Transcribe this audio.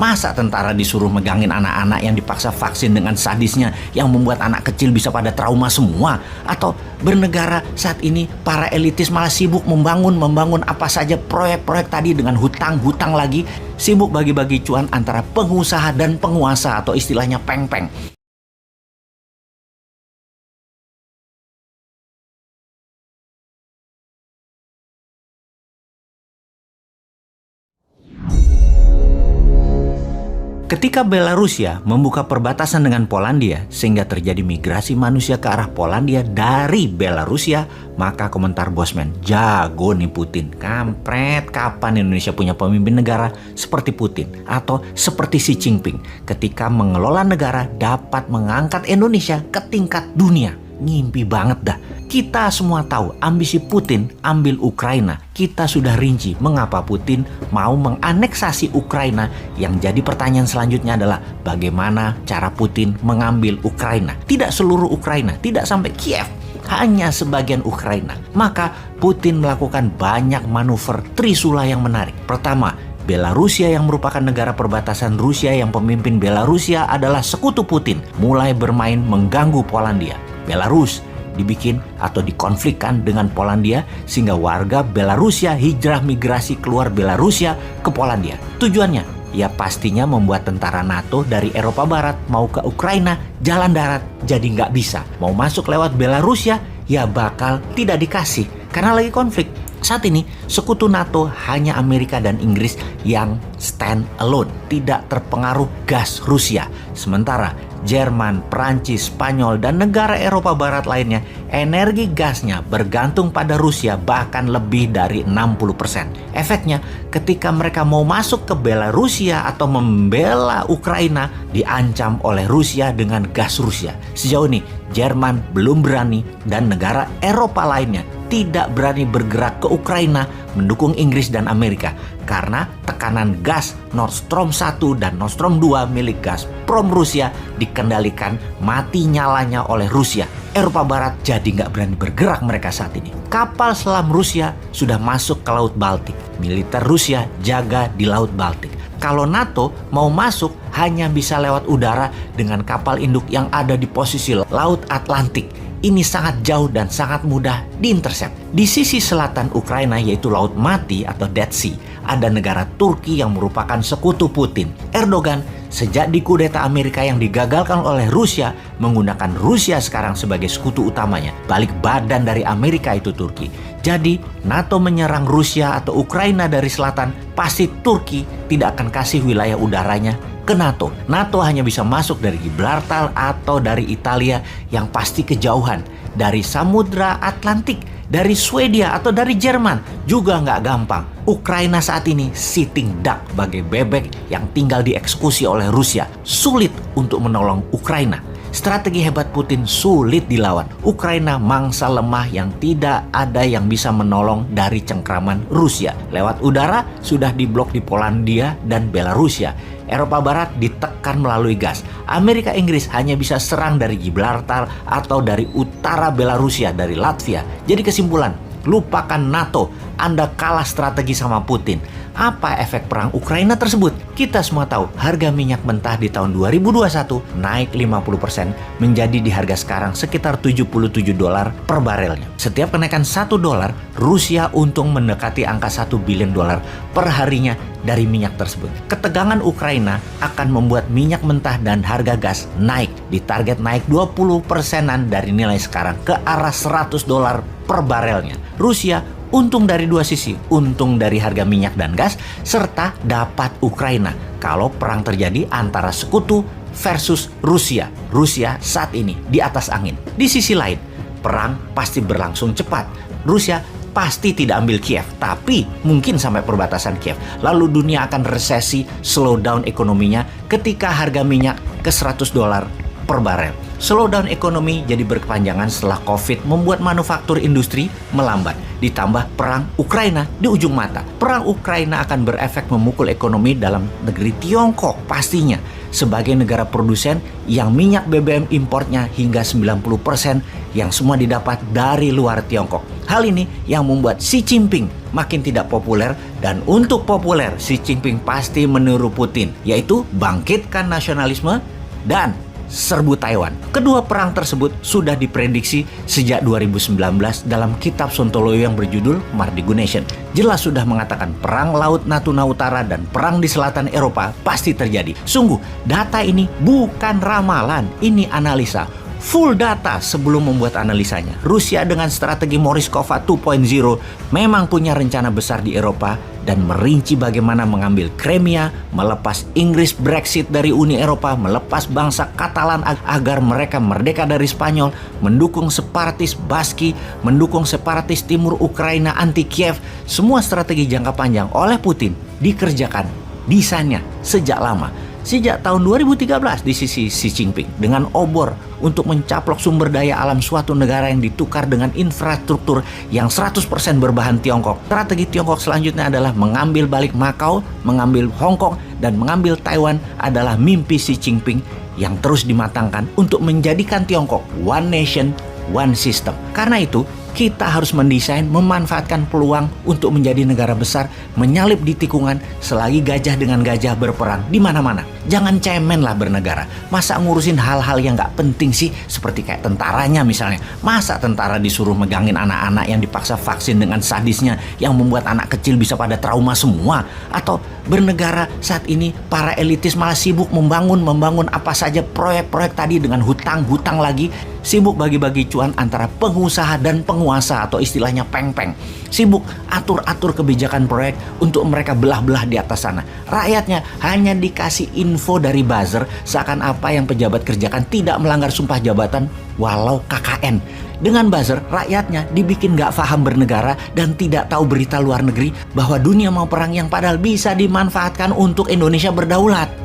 Masa tentara disuruh megangin anak-anak yang dipaksa vaksin dengan sadisnya yang membuat anak kecil bisa pada trauma semua? Atau bernegara saat ini para elitis malah sibuk membangun apa saja proyek-proyek tadi dengan hutang-hutang lagi, sibuk bagi-bagi cuan antara pengusaha dan penguasa atau istilahnya peng-peng. Ketika Belarusia membuka perbatasan dengan Polandia sehingga terjadi migrasi manusia ke arah Polandia dari Belarusia, maka komentar Bosman, jago nih Putin. Kampret, kapan Indonesia punya pemimpin negara seperti Putin atau seperti Xi Jinping ketika mengelola negara dapat mengangkat Indonesia ke tingkat dunia. Ngimpi banget dah. Kita semua tahu ambisi Putin ambil Ukraina. Kita sudah rinci mengapa Putin mau menganeksasi Ukraina. Yang jadi pertanyaan selanjutnya adalah bagaimana cara Putin mengambil Ukraina. Tidak seluruh Ukraina, tidak sampai Kiev, hanya sebagian Ukraina. Maka Putin melakukan banyak manuver trisula yang menarik. Pertama, Belarusia yang merupakan negara perbatasan Rusia yang pemimpin Belarusia adalah sekutu Putin, mulai bermain mengganggu Polandia. Belarus dibikin atau dikonflikkan dengan Polandia sehingga warga Belarusia hijrah migrasi keluar Belarusia ke Polandia. Tujuannya ya pastinya membuat tentara NATO dari Eropa Barat mau ke Ukraina jalan darat jadi nggak bisa. Mau masuk lewat Belarusia ya bakal tidak dikasih karena lagi konflik. Saat ini sekutu NATO hanya Amerika dan Inggris yang stand alone, tidak terpengaruh gas Rusia. Sementara Jerman, Prancis, Spanyol, dan negara Eropa Barat lainnya energi gasnya bergantung pada Rusia bahkan lebih dari 60%. Efeknya ketika mereka mau masuk ke Belarusia atau membela Ukraina diancam oleh Rusia dengan gas Rusia. Sejauh ini Jerman belum berani dan negara Eropa lainnya tidak berani bergerak ke Ukraina mendukung Inggris dan Amerika karena tekanan gas Nord Stream 1 dan Nord Stream 2 milik Gazprom Rusia dikendalikan mati nyalanya oleh Rusia. Eropa Barat jadi nggak berani bergerak mereka saat ini. Kapal selam Rusia sudah masuk ke Laut Baltik. Militer Rusia jaga di Laut Baltik. Kalau NATO mau masuk hanya bisa lewat udara dengan kapal induk yang ada di posisi Laut Atlantik. Ini sangat jauh dan sangat mudah diintercept. Di sisi selatan Ukraina yaitu Laut Mati atau Dead Sea, ada negara Turki yang merupakan sekutu Putin. Erdogan sejak dikudeta Amerika yang digagalkan oleh Rusia menggunakan Rusia sekarang sebagai sekutu utamanya. Balik badan dari Amerika itu Turki. Jadi NATO menyerang Rusia atau Ukraina dari selatan, pasti Turki tidak akan kasih wilayah udaranya ke NATO. NATO hanya bisa masuk dari Gibraltar atau dari Italia yang pasti kejauhan. Dari Samudra Atlantik, dari Swedia atau dari Jerman juga nggak gampang. Ukraina saat ini sitting duck bagai bebek yang tinggal dieksekusi oleh Rusia. Sulit untuk menolong Ukraina. Strategi hebat Putin sulit dilawan. Ukraina mangsa lemah yang tidak ada yang bisa menolong dari cengkraman Rusia. Lewat udara sudah diblok di Polandia dan Belarusia. Eropa Barat ditekan melalui gas. Amerika Inggris hanya bisa serang dari Gibraltar atau dari utara Belarusia, dari Latvia. Jadi kesimpulan, lupakan NATO. Anda kalah strategi sama Putin. Apa efek perang Ukraina tersebut? Kita semua tahu harga minyak mentah di tahun 2021 naik 50% menjadi di harga sekarang sekitar $77 per barelnya. Setiap kenaikan $1, Rusia untung mendekati angka $1 billion per harinya dari minyak tersebut. Ketegangan Ukraina akan membuat minyak mentah dan harga gas naik. Ditarget naik 20%-an dari nilai sekarang ke arah $100 per barelnya. Rusia untung dari dua sisi, untung dari harga minyak dan gas, serta dapat Ukraina kalau perang terjadi antara sekutu versus Rusia. Rusia saat ini di atas angin. Di sisi lain, perang pasti berlangsung cepat. Rusia pasti tidak ambil Kiev, tapi mungkin sampai perbatasan Kiev. Lalu dunia akan resesi, slow down ekonominya ketika harga minyak ke $100 per barel. Slowdown ekonomi jadi berkepanjangan setelah COVID membuat manufaktur industri melambat. Ditambah perang Ukraina di ujung mata. Perang Ukraina akan berefek memukul ekonomi dalam negeri Tiongkok pastinya. Sebagai negara produsen yang minyak BBM importnya hingga 90% yang semua didapat dari luar Tiongkok. Hal ini yang membuat Xi Jinping makin tidak populer, dan untuk populer Xi Jinping pasti meniru Putin, yaitu bangkitkan nasionalisme dan serbu Taiwan. Kedua perang tersebut sudah diprediksi sejak 2019 dalam kitab Sontoloyo yang berjudul Mardigu Nation. Jelas sudah mengatakan perang Laut Natuna Utara dan perang di selatan Eropa pasti terjadi. Sungguh, data ini bukan ramalan, ini analisa. Full data sebelum membuat analisanya. Rusia dengan strategi Morishkova 2.0 memang punya rencana besar di Eropa dan merinci bagaimana mengambil Crimea, melepas Inggris Brexit dari Uni Eropa, melepas bangsa Katalan agar mereka merdeka dari Spanyol, mendukung separatis Baski, mendukung separatis timur Ukraina anti Kiev. Semua strategi jangka panjang oleh Putin dikerjakan desainnya sejak lama. Sejak tahun 2013 di sisi Xi Jinping dengan obor untuk mencaplok sumber daya alam suatu negara yang ditukar dengan infrastruktur yang 100% berbahan Tiongkok. Strategi Tiongkok selanjutnya adalah mengambil balik Macau, mengambil Hong Kong, dan mengambil Taiwan adalah mimpi Xi Jinping yang terus dimatangkan untuk menjadikan Tiongkok one nation, one system. Karena itu, kita harus mendesain, memanfaatkan peluang untuk menjadi negara besar, menyalip di tikungan selagi gajah dengan gajah berperang di mana-mana. Jangan cemen lah bernegara. Masa ngurusin hal-hal yang gak penting sih, seperti kayak tentaranya misalnya. Masa tentara disuruh megangin anak-anak yang dipaksa vaksin dengan sadisnya yang membuat anak kecil bisa pada trauma semua? Atau bernegara saat ini para elitis malah sibuk membangun apa saja proyek-proyek tadi dengan hutang lagi, sibuk bagi-bagi cuan antara pengusaha dan penguasa atau istilahnya peng-peng. Sibuk atur-atur kebijakan proyek untuk mereka belah-belah di atas sana. Rakyatnya hanya dikasih info dari buzzer seakan apa yang pejabat kerjakan tidak melanggar sumpah jabatan walau KKN. Dengan buzzer, rakyatnya dibikin gak paham bernegara dan tidak tahu berita luar negeri bahwa dunia mau perang yang padahal bisa dimanfaatkan untuk Indonesia berdaulat.